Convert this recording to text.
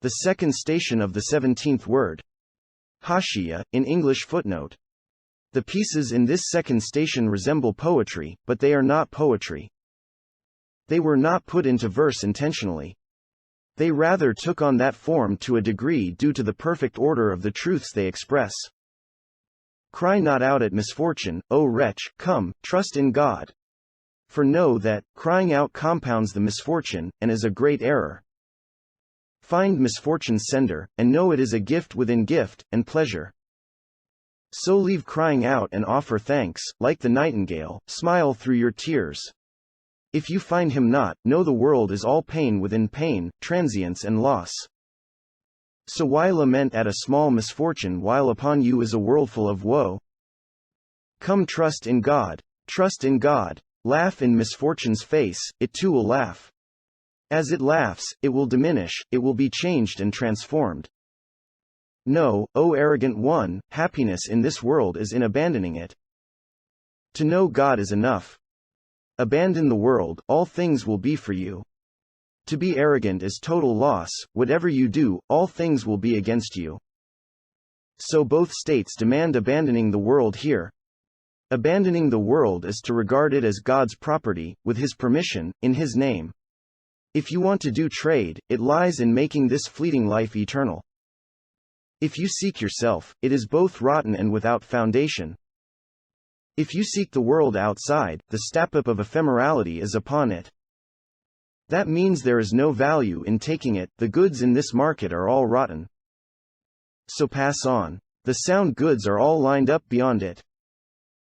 The second station of the 17th word. Hashiya, in English footnote. The pieces in this second station resemble poetry, but they are not poetry. They were not put into verse intentionally. They rather took on that form to a degree due to the perfect order of the truths they express. Cry not out at misfortune, O wretch, come, trust in God. For know that, crying out compounds the misfortune, and is a great error. Find misfortune's sender, and know it is a gift within gift, and pleasure. So leave crying out and offer thanks, like the nightingale, smile through your tears. If you find him not, know the world is all pain within pain, transience and loss. So why lament at a small misfortune while upon you is a worldful of woe? Come trust in God. Trust in God. Laugh in misfortune's face, it too will laugh. As it laughs, it will diminish, it will be changed and transformed. Know, O arrogant one, happiness in this world is in abandoning it. To know God is enough. Abandon the world, all things will be for you. To be arrogant is total loss, whatever you do, all things will be against you. So both states demand abandoning the world here. Abandoning the world is to regard it as God's property, with His permission, in His name. If you want to do trade, it lies in making this fleeting life eternal. If you seek yourself, it is both rotten and without foundation. If you seek the world outside, the step-up of ephemerality is upon it. That means there is no value in taking it, the goods in this market are all rotten. So pass on. The sound goods are all lined up beyond it.